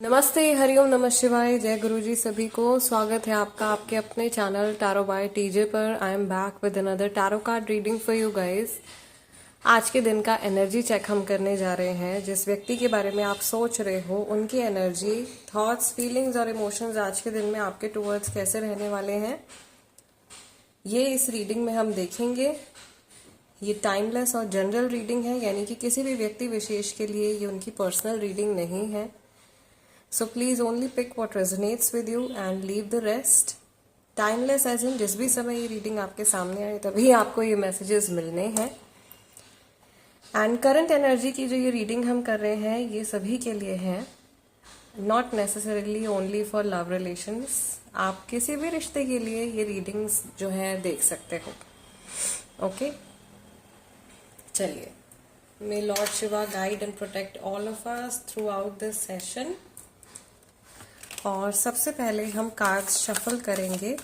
नमस्ते, हरिओम, नमः शिवाय, जय गुरुजी सभी को। स्वागत है आपका आपके अपने चैनल टैरो बाय टीजे पर। I am back with another tarot card reading for you guys. आज के दिन का एनर्जी चेक हम करने जा रहे हैं। जिस व्यक्ति के बारे में आप सोच रहे हो उनकी एनर्जी, थॉट्स, फीलिंग्स और इमोशंस आज के दिन में आपके टूवर्ड्स कैसे रहने वाले हैं, ये इस रीडिंग में हम देखेंगे। ये टाइमलेस और जनरल रीडिंग है, यानी कि किसी भी व्यक्ति विशेष के लिए ये उनकी पर्सनल रीडिंग नहीं है। So please only pick what resonates with you and leave the rest. Timeless as in जिस भी समय ये रीडिंग आपके सामने आए तभी आपको ये मैसेजेस मिलने हैं। एंड करंट एनर्जी की जो ये रीडिंग हम कर रहे हैं ये सभी के लिए है, not necessarily only for love relations. आप किसी भी रिश्ते के लिए ये रीडिंग्स जो है देख सकते हो। ओके, चलिए। May lord Shiva guide and protect all of us throughout this session. और सबसे पहले हम कार्ड्स शफल करेंगे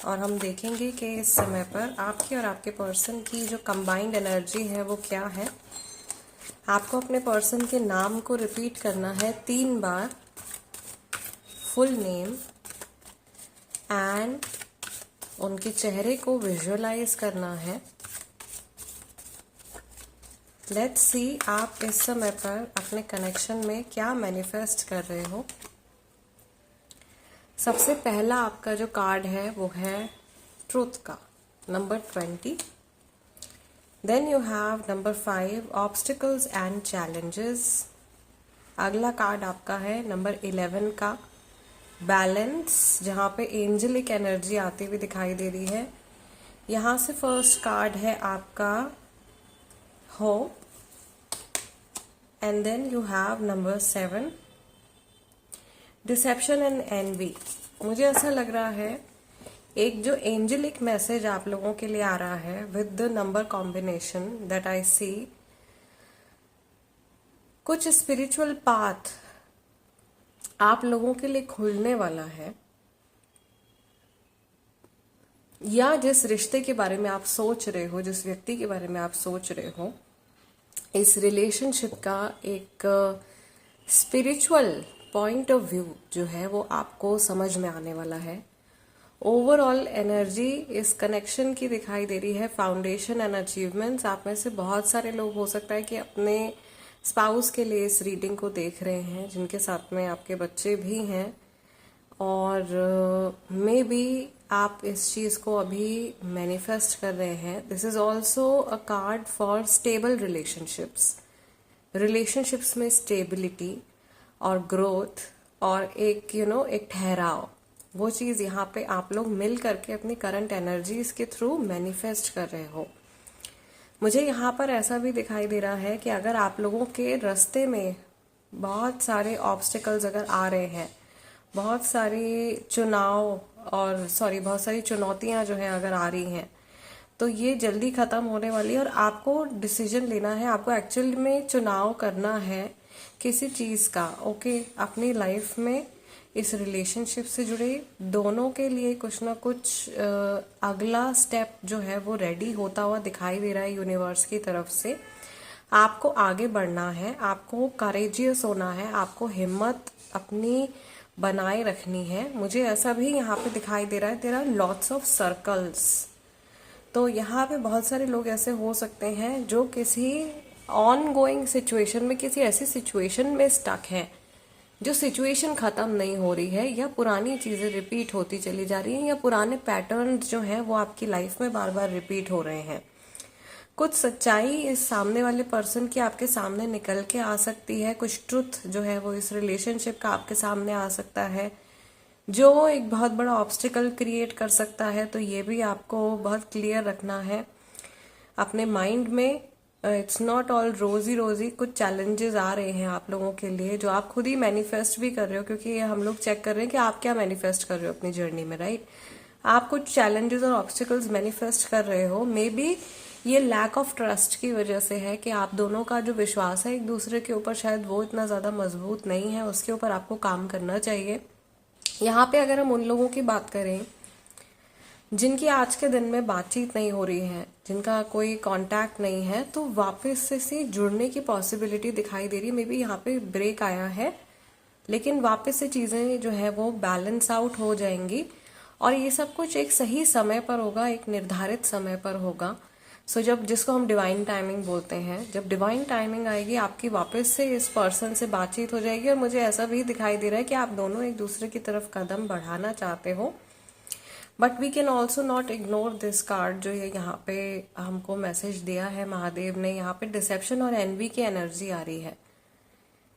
और हम देखेंगे कि इस समय पर आपकी और आपके पर्सन की जो कंबाइंड एनर्जी है वो क्या है। आपको अपने पर्सन के नाम को रिपीट करना है 3 बार, फुल नेम, एंड उनके चेहरे को विजुअलाइज करना है। लेट्स सी आप इस समय पर अपने कनेक्शन में क्या मैनिफेस्ट कर रहे हो। सबसे पहला आपका जो कार्ड है वो है ट्रूथ का, number 20। Then you have number 5, obstacles and challenges. अगला कार्ड आपका है नंबर 11 का, बैलेंस, जहाँ पे एंजलिक एनर्जी आती हुई दिखाई दे रही है। यहाँ से फर्स्ट कार्ड है आपका hope, and then you have number 7, deception and envy. मुझे ऐसा लग रहा है एक जो एंजलिक मैसेज आप लोगों के लिए आ रहा है with the number combination that I see, कुछ स्पिरिचुअल पाथ आप लोगों के लिए खुलने वाला है, या जिस रिश्ते के बारे में आप सोच रहे हो, जिस व्यक्ति के बारे में आप सोच रहे हो, इस रिलेशनशिप का एक स्पिरिचुअल पॉइंट ऑफ व्यू जो है वो आपको समझ में आने वाला है। ओवरऑल एनर्जी इस कनेक्शन की दिखाई दे रही है फाउंडेशन एंड अचीवमेंट्स। आप में से बहुत सारे लोग हो सकता है कि अपने स्पाउस के लिए इस रीडिंग को देख रहे हैं, जिनके साथ में आपके बच्चे भी हैं, और मे बी आप इस चीज को अभी मैनिफेस्ट कर रहे हैं। This is also a card for stable relationships में स्टेबिलिटी और ग्रोथ और एक एक ठहराव, वो चीज यहाँ पे आप लोग मिल करके अपनी करंट एनर्जीज के थ्रू मैनिफेस्ट कर रहे हो। मुझे यहाँ पर ऐसा भी दिखाई दे रहा है कि अगर आप लोगों के रास्ते में बहुत सारे ऑब्स्टिकल्स अगर आ रहे हैं, बहुत सारी बहुत सारी चुनौतियां जो है अगर आ रही हैं, तो ये जल्दी खत्म होने वाली है। और आपको डिसीजन लेना है, आपको एक्चुअल में चुनाव करना है किसी चीज का। ओके, अपनी लाइफ में इस रिलेशनशिप से जुड़े दोनों के लिए कुछ ना कुछ अगला स्टेप जो है वो रेडी होता हुआ दिखाई दे रहा है यूनिवर्स की तरफ से। आपको आगे बढ़ना है, आपको करेजियस होना है, आपको हिम्मत अपनी बनाए रखनी है। मुझे ऐसा भी यहाँ पे दिखाई दे रहा है, there are lots of circles. तो यहाँ पे बहुत सारे लोग ऐसे हो सकते हैं जो किसी ऑन गोइंग सिचुएशन में, किसी ऐसी सिचुएशन में स्टक हैं जो सिचुएशन खत्म नहीं हो रही है, या पुरानी चीजें रिपीट होती चली जा रही हैं, या पुराने पैटर्न जो हैं वो आपकी लाइफ में बार बार रिपीट हो रहे हैं। कुछ सच्चाई इस सामने वाले पर्सन की आपके सामने निकल के आ सकती है, कुछ ट्रुथ जो है वो इस रिलेशनशिप का आपके सामने आ सकता है, जो एक बहुत बड़ा ऑब्स्टिकल क्रिएट कर सकता है। तो ये भी आपको बहुत क्लियर रखना है अपने माइंड में। इट्स नॉट ऑल रोजी, कुछ चैलेंजेस आ रहे हैं आप लोगों के लिए जो आप खुद ही मैनिफेस्ट भी कर रहे हो, क्योंकि ये हम लोग चेक कर रहे हैं कि आप क्या मैनिफेस्ट कर रहे हो अपनी जर्नी में, राइट। आप कुछ चैलेंजेस और ऑब्स्टिकल्स मैनिफेस्ट कर रहे हो। मे बी ये लैक ऑफ ट्रस्ट की वजह से है कि आप दोनों का जो विश्वास है एक दूसरे के ऊपर शायद वो इतना ज्यादा मजबूत नहीं है, उसके ऊपर आपको काम करना चाहिए। यहाँ पे अगर हम उन लोगों की बात करें जिनकी आज के दिन में बातचीत नहीं हो रही है, जिनका कोई कांटेक्ट नहीं है, तो वापस से जुड़ने की पॉसिबिलिटी दिखाई दे रही है। मे बी यहाँ पे ब्रेक आया है लेकिन वापस से चीजें जो है वो बैलेंस आउट हो जाएंगी, और ये सब कुछ एक सही समय पर होगा, एक निर्धारित समय पर होगा। सो जब, जिसको हम डिवाइन टाइमिंग बोलते हैं, जब डिवाइन टाइमिंग आएगी आपकी वापस से इस पर्सन से बातचीत हो जाएगी, और मुझे ऐसा भी दिखाई दे रहा है कि आप दोनों एक दूसरे की तरफ कदम बढ़ाना चाहते हो। But we can also not ignore this card, जो ये यहाँ पे हमको मैसेज दिया है महादेव ने। यहाँ पे डिसेप्शन और एनवी की एनर्जी आ रही है।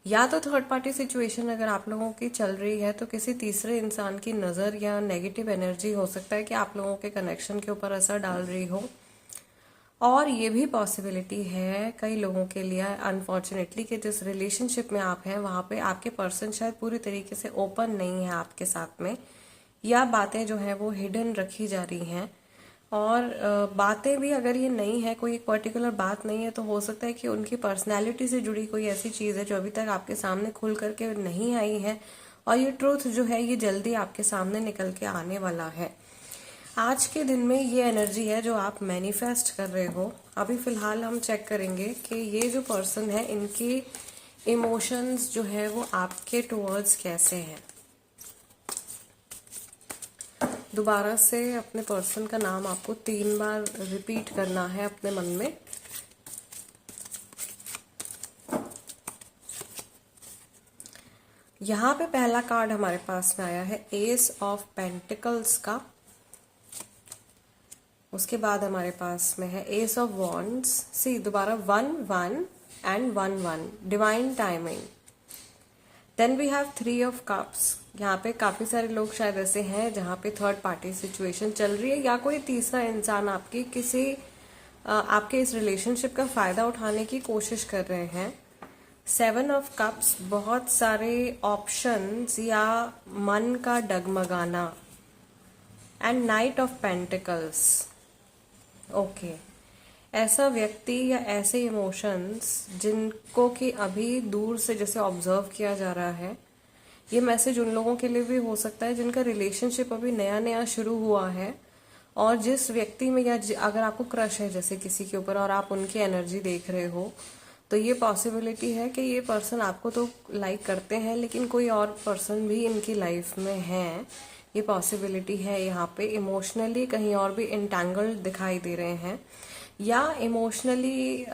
या तो थर्ड पार्टी सिचुएशन अगर आप लोगों की चल रही है तो किसी तीसरे इंसान की नज़र या नेगेटिव एनर्जी हो सकता है कि आप लोगों के कनेक्शन के ऊपर असर डाल रही हो। और ये भी पॉसिबिलिटी है कई लोगों के लिए अनफॉर्चुनेटली कि जिस रिलेशनशिप में आप हैं वहाँ पे आपके पर्सन शायद पूरी तरीके से ओपन नहीं है आपके साथ में, या बातें जो है वो हिडन रखी जा रही हैं। और बातें भी अगर ये नहीं है, कोई एक पर्टिकुलर बात नहीं है, तो हो सकता है कि उनकी पर्सनैलिटी से जुड़ी कोई ऐसी चीज़ है जो अभी तक आपके सामने खुल करके नहीं आई है, और ये ट्रूथ जो है ये जल्दी आपके सामने निकल के आने वाला है। आज के दिन में ये एनर्जी है जो आप मैनिफेस्ट कर रहे हो। अभी फिलहाल हम चेक करेंगे कि ये जो पर्सन है इनकी इमोशंस जो है वो आपके टुवर्ड्स कैसे हैं। दोबारा से अपने पर्सन का नाम आपको 3 बार रिपीट करना है अपने मन में। यहाँ पे पहला कार्ड हमारे पास में आया है एस ऑफ पेंटिकल्स का। उसके बाद हमारे पास में है एस ऑफ वॉन्ड्स। सी दोबारा 1 1 and 1 1 divine timing. Then we have 3 of cups. यहाँ पे काफी सारे लोग शायद ऐसे हैं जहाँ पे थर्ड पार्टी सिचुएशन चल रही है, या कोई तीसरा इंसान आपकी किसी आपके इस रिलेशनशिप का फायदा उठाने की कोशिश कर रहे हैं। 7 ऑफ कप्स, बहुत सारे ऑप्शंस या मन का डगमगाना। And knight of pentacles. Okay, ऐसा व्यक्ति या ऐसे इमोशंस जिनको कि अभी दूर से जैसे ऑब्जर्व किया जा रहा है, ये मैसेज उन लोगों के लिए भी हो सकता है जिनका रिलेशनशिप अभी नया नया शुरू हुआ है, और जिस व्यक्ति में या अगर आपको क्रश है जैसे किसी के ऊपर और आप उनकी एनर्जी देख रहे हो, तो ये पॉसिबिलिटी है कि ये पर्सन आपको तो लाइक करते हैं लेकिन कोई और पर्सन भी इनकी लाइफ में है। ये पॉसिबिलिटी है। यहाँ पे इमोशनली कहीं और भी इंटैंगल्ड दिखाई दे रहे हैं, या इमोशनली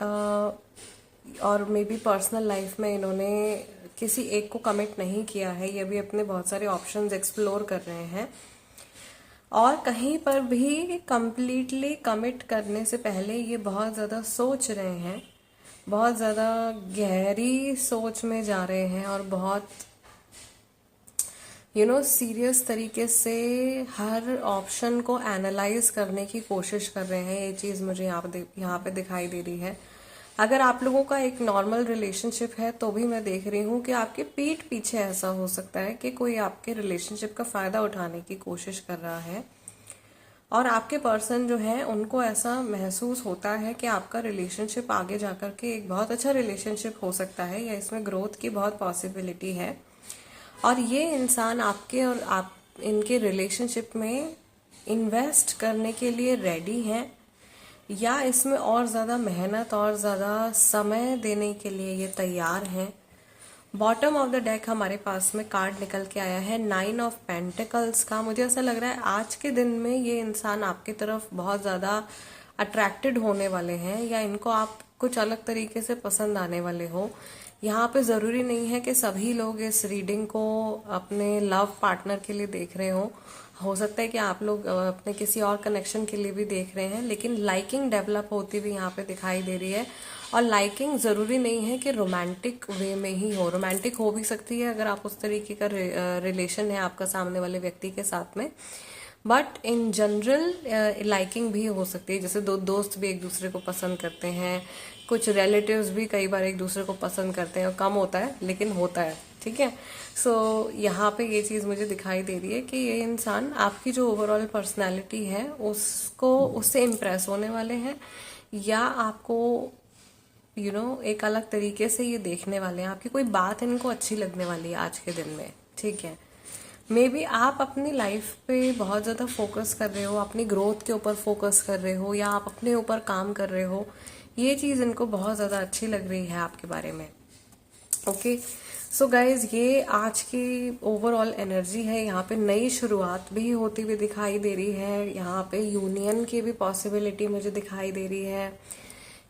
और मे बी पर्सनल लाइफ में इन्होंने किसी एक को कमिट नहीं किया है, ये भी अपने बहुत सारे ऑप्शंस एक्सप्लोर कर रहे हैं। और कहीं पर भी कंप्लीटली कमिट करने से पहले ये बहुत ज़्यादा सोच रहे हैं, बहुत ज़्यादा गहरी सोच में जा रहे हैं, और बहुत सीरियस तरीके से हर ऑप्शन को एनालाइज करने की कोशिश कर रहे हैं। ये चीज़ मुझे यहाँ पे दिखाई दे रही है। अगर आप लोगों का एक नॉर्मल रिलेशनशिप है तो भी मैं देख रही हूँ कि आपके पीठ पीछे ऐसा हो सकता है कि कोई आपके रिलेशनशिप का फायदा उठाने की कोशिश कर रहा है, और आपके पर्सन जो है उनको ऐसा महसूस होता है कि आपका रिलेशनशिप आगे जाकर के एक बहुत अच्छा रिलेशनशिप हो सकता है, या इसमें ग्रोथ की बहुत पॉसिबिलिटी है। और ये इंसान आपके और आप इनके रिलेशनशिप में इन्वेस्ट करने के लिए रेडी हैं, या इसमें और ज़्यादा मेहनत और ज़्यादा समय देने के लिए ये तैयार हैं। बॉटम ऑफ द डेक हमारे पास में कार्ड निकल के आया है 9 ऑफ पेंटिकल्स का। मुझे ऐसा लग रहा है आज के दिन में ये इंसान आपकी तरफ बहुत ज़्यादा अट्रैक्टेड होने वाले हैं, या इनको आप कुछ अलग तरीके से पसंद आने वाले हो। यहाँ पे ज़रूरी नहीं है कि सभी लोग इस रीडिंग को अपने लव पार्टनर के लिए देख रहे हो सकता है कि आप लोग अपने किसी और कनेक्शन के लिए भी देख रहे हैं, लेकिन लाइकिंग डेवलप होती भी यहाँ पे दिखाई दे रही है। और लाइकिंग ज़रूरी नहीं है कि रोमांटिक वे में ही हो, रोमांटिक हो भी सकती है अगर आप उस तरीके का रिलेशन है आपका सामने वाले व्यक्ति के साथ में, बट इन जनरल लाइकिंग भी हो सकती है। जैसे दो दोस्त भी एक दूसरे को पसंद करते हैं, कुछ रिलेटिव्स भी कई बार एक दूसरे को पसंद करते हैं, और कम होता है लेकिन होता है, ठीक है। सो यहाँ पे ये चीज़ मुझे दिखाई दे रही है कि ये इंसान आपकी जो ओवरऑल पर्सनालिटी है उससे इम्प्रेस होने वाले हैं, या आपको एक अलग तरीके से ये देखने वाले हैं। आपकी कोई बात इनको अच्छी लगने वाली है आज के दिन में, ठीक है। मे बी आप अपनी लाइफ पे बहुत ज़्यादा फोकस कर रहे हो, अपनी ग्रोथ के ऊपर फोकस कर रहे हो, या आप अपने ऊपर काम कर रहे हो। ये चीज़ इनको बहुत ज़्यादा अच्छी लग रही है आपके बारे में। ओके, सो गाइज ये आज की ओवरऑल एनर्जी है। यहाँ पे नई शुरुआत भी होती हुई दिखाई दे रही है, यहाँ पे यूनियन की भी पॉसिबिलिटी मुझे दिखाई दे रही है,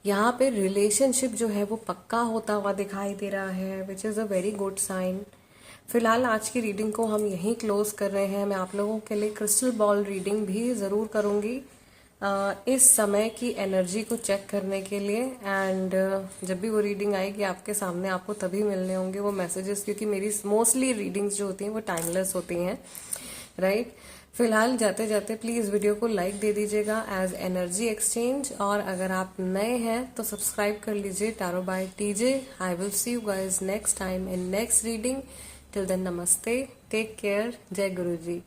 यहाँ पे रिलेशनशिप जो है वो पक्का होता हुआ दिखाई दे रहा है, which is a very good sign. फिलहाल आज की रीडिंग को हम यहीं क्लोज कर रहे हैं। मैं आप लोगों के लिए क्रिस्टल बॉल रीडिंग भी ज़रूर करूँगी इस समय की एनर्जी को चेक करने के लिए। एंड जब भी वो रीडिंग आएगी आपके सामने आपको तभी मिलने होंगे वो मैसेजेस, क्योंकि मेरी मोस्टली रीडिंग्स जो होती हैं वो टाइमलेस होती हैं, राइट। फिलहाल जाते जाते प्लीज़ वीडियो को लाइक दे दीजिएगा एज एनर्जी एक्सचेंज, और अगर आप नए हैं तो सब्सक्राइब कर लीजिए tarot by TJ. I will see you guys next time in next reading. Till then नमस्ते, टेक केयर, जय गुरु जी।